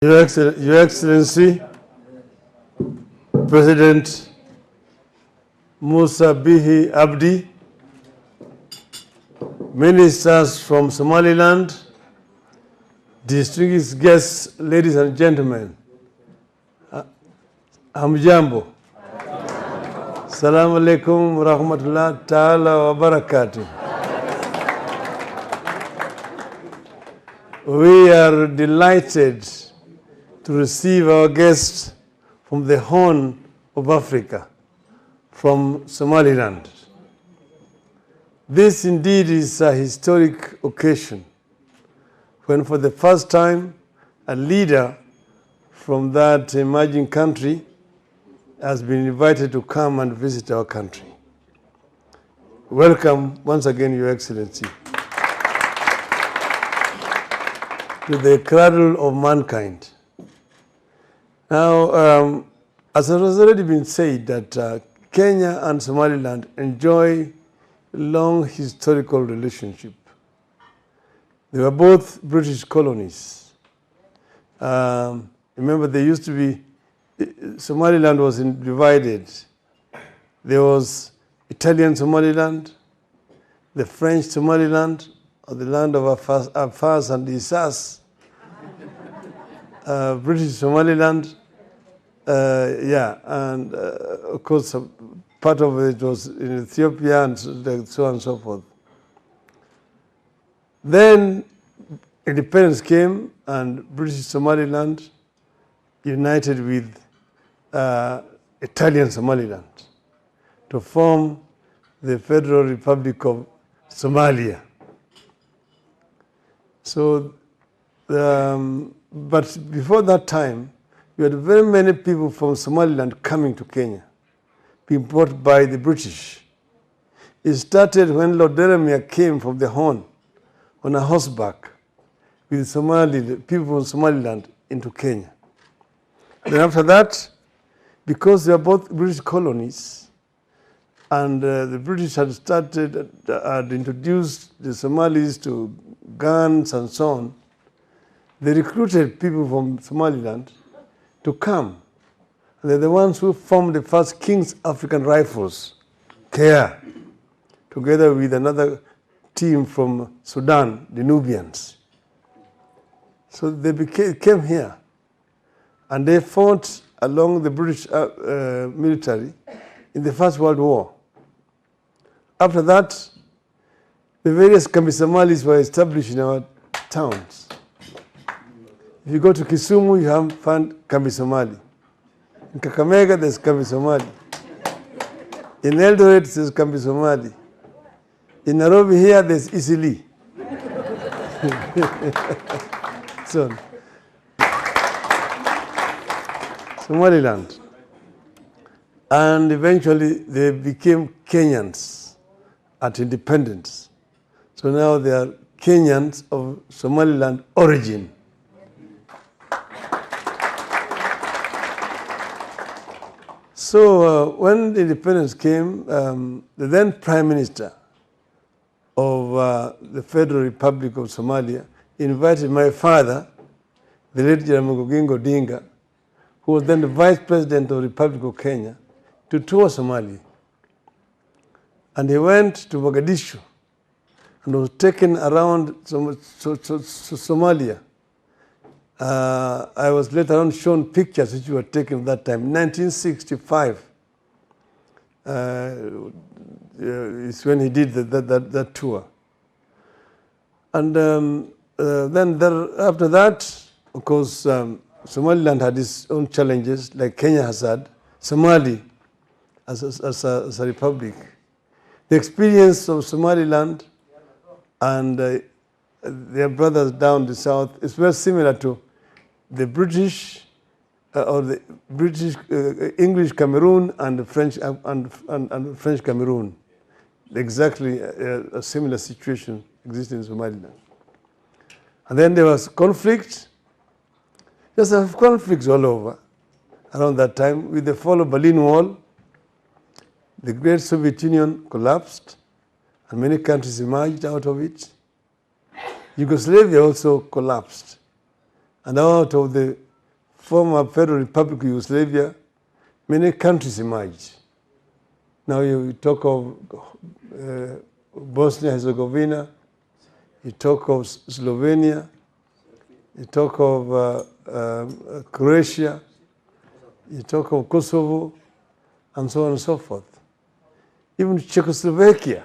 Your Excellency, President Musa Bihi Abdi, ministers from Somaliland, distinguished guests, ladies and gentlemen, Hamjambo. Assalamu alaikum wa rahmatullahi ta'ala wa barakatuh. We are delighted to receive our guests from the Horn of Africa, from Somaliland. This indeed is a historic occasion when for the first time a leader from that emerging country has been invited to come and visit our country. Welcome once again, Your Excellency, to the cradle of mankind. Now, as it has already been said, that Kenya and Somaliland enjoy long historical relationship. They were both British colonies. Remember, there used to be, Somaliland was divided. There was Italian Somaliland, the French Somaliland, or the land of Afars and Isas, British Somaliland, and of course part of it was in Ethiopia and so on and so forth. Then independence came and British Somaliland united with Italian Somaliland to form the Federal Republic of Somalia. So, but before that time, you had very many people from Somaliland coming to Kenya, being brought by the British. It started when Lord Delamere came from the Horn on a horseback with people from Somaliland into Kenya. Then after that, because they are both British colonies, and the British had introduced the Somalis to guns and so on, they recruited people from Somaliland to come. They're the ones who formed the first King's African Rifles, KR, together with another team from Sudan, the Nubians. So they came here, and they fought along the British military in the First World War. After that, the various Kambi Somalis were established in our towns. If you go to Kisumu, you find Kambi Somali. In Kakamega, there's Kambi Somali. In Eldoret, there's Kambi Somali. In Nairobi here, there's Isili. So, Somaliland. And eventually, they became Kenyans at independence. So now they are Kenyans of Somaliland origin. So when the independence came, the then Prime Minister of the Federal Republic of Somalia invited my father, the late Raila Odinga, who was then the Vice President of the Republic of Kenya, to tour Somalia. And he went to Mogadishu and was taken around Somalia. I was later on shown pictures which were taken at that time. 1965 is when he did that tour. And then after that, of course, Somaliland had its own challenges, like Kenya has had, Somali as a republic. The experience of Somaliland and their brothers down the south is very similar to the British or the British English Cameroon and the French and French Cameroon. Exactly a similar situation exists in Somaliland. And then there was conflict. Just have conflicts all over around that time. With the fall of Berlin Wall, the great Soviet Union collapsed and many countries emerged out of it. Yugoslavia also collapsed. And out of the former Federal Republic of Yugoslavia, many countries emerged. Now you talk of Bosnia-Herzegovina, you talk of Slovenia, you talk of Croatia, you talk of Kosovo, and so on and so forth. Even Czechoslovakia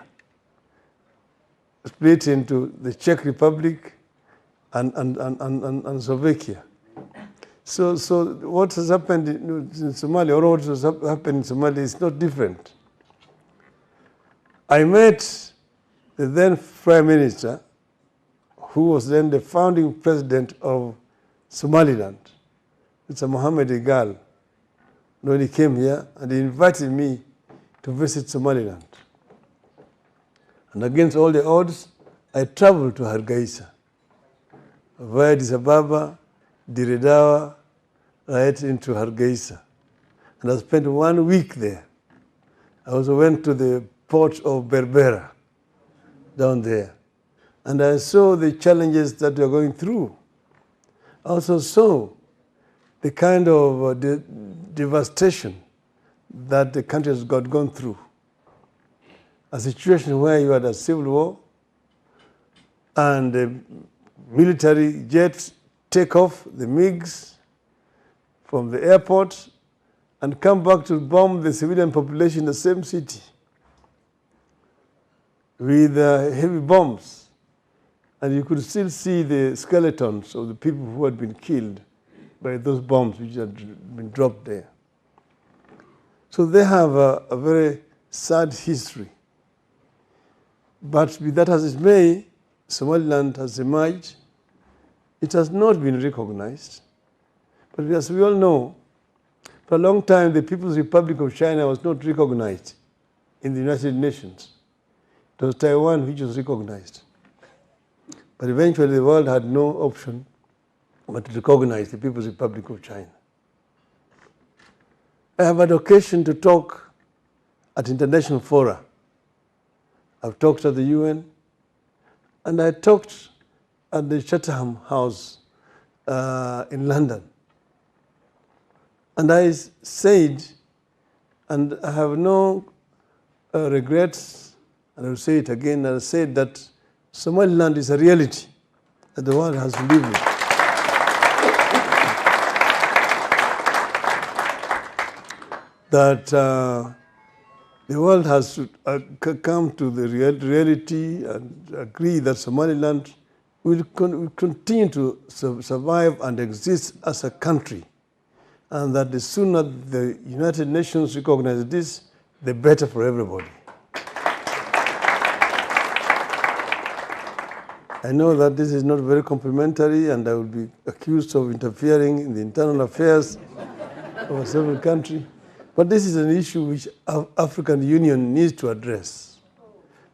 split into the Czech Republic and Slovakia. So what has happened in Somalia, or what has happened in Somalia, is not different. I met the then Prime Minister, who was then the founding president of Somaliland, Mr. Mohammed Igal, when he came here, and he invited me to visit Somaliland. And against all the odds, I traveled to Hargeisa, via Addis Ababa, Dire Dawa, right into Hargeisa. And I spent 1 week there. I also went to the port of Berbera, down there. And I saw the challenges that we are going through. I also saw the kind of devastation that the country has gone through. A situation where you had a civil war and military jets take off the MiGs from the airport and come back to bomb the civilian population in the same city with heavy bombs. And you could still see the skeletons of the people who had been killed by those bombs which had been dropped there. So they have a very sad history. But be that as it may, Somaliland has emerged. It has not been recognized. But as we all know, for a long time, the People's Republic of China was not recognized in the United Nations. It was Taiwan which was recognized. But eventually, the world had no option but to recognize the People's Republic of China. I have had occasion to talk at international fora. I've talked at the UN, and I talked at the Chatham House in London. And I said, and I have no regrets, and I will say it again, I said that Somaliland is a reality that the world has to live with. That the world has to come to the reality and agree that Somaliland will continue to survive and exist as a country, and that the sooner the United Nations recognize this, the better for everybody. I know that this is not very complimentary, and I will be accused of interfering in the internal affairs of a sovereign country. But this is an issue which African Union needs to address.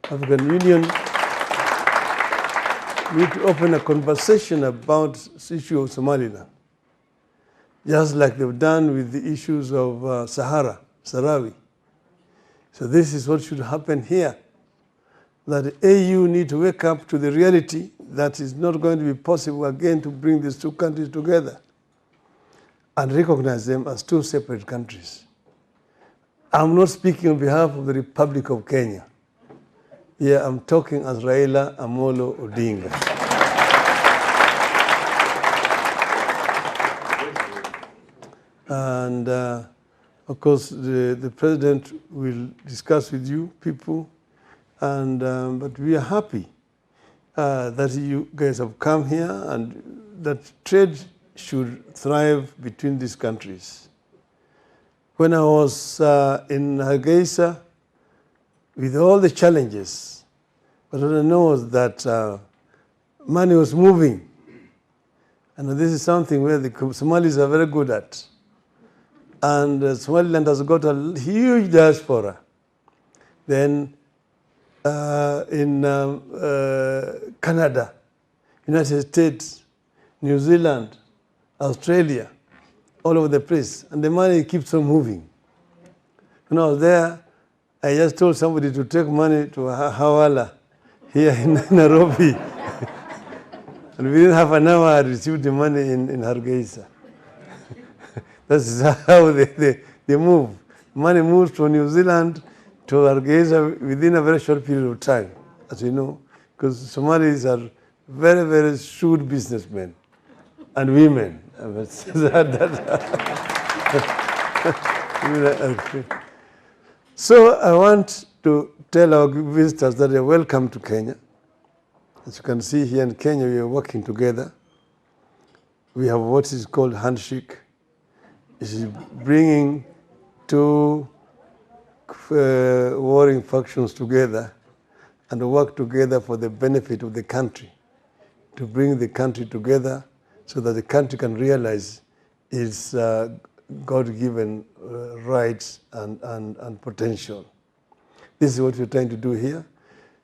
African Union needs to open a conversation about the issue of Somaliland, just like they've done with the issues of Sahrawi. So this is what should happen here, that the AU need to wake up to the reality that it's not going to be possible again to bring these two countries together and recognize them as two separate countries. I'm not speaking on behalf of the Republic of Kenya. Yeah, I'm talking as Raila Amolo Odinga. And of course, the president will discuss with you people, and but we are happy that you guys have come here and that trade should thrive between these countries. When I was in Hargeisa, with all the challenges, but what I know was that money was moving. And this is something where the Somalis are very good at. And Somaliland has got a huge diaspora. Then in Canada, United States, New Zealand, Australia, all over the place, and the money keeps on moving. When I was there, I just told somebody to take money to Hawala here in Nairobi. And within half an hour, I received the money in Hargeisa. That's how they move. Money moves from New Zealand to Hargeisa within a very short period of time, as you know, because Somalis are very, very shrewd businessmen and women. So I want to tell our visitors that they're welcome to Kenya. As you can see here in Kenya, we are working together. We have what is called handshake. It is bringing two warring factions together and work together for the benefit of the country, to bring the country together so that the country can realize its God-given rights and potential. This is what we're trying to do here.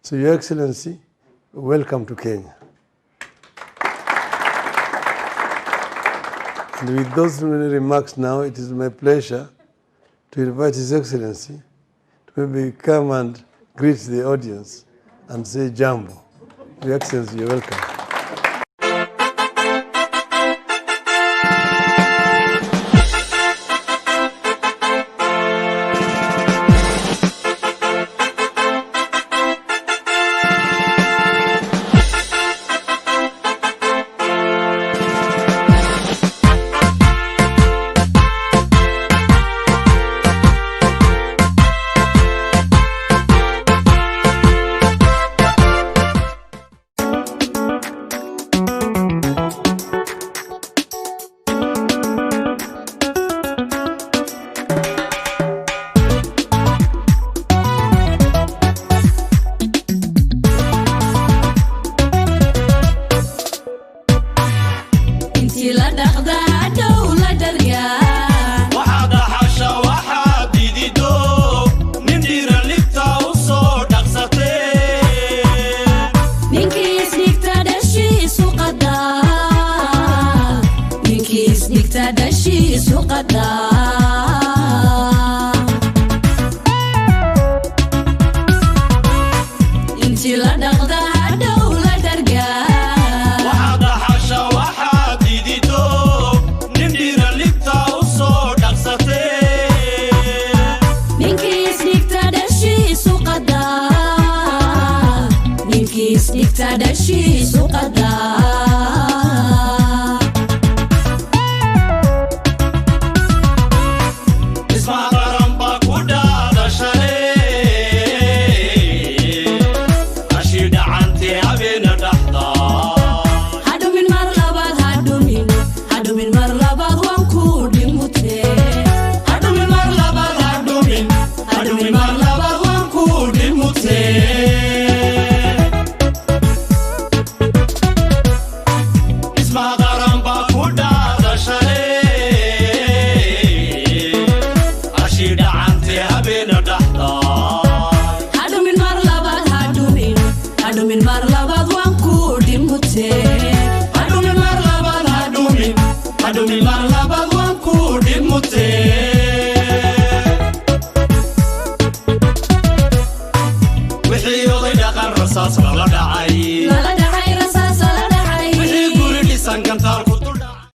So, Your Excellency, welcome to Kenya. And with those remarks now, it is my pleasure to invite His Excellency to maybe come and greet the audience and say jambo. Your Excellency, you're welcome. Suqada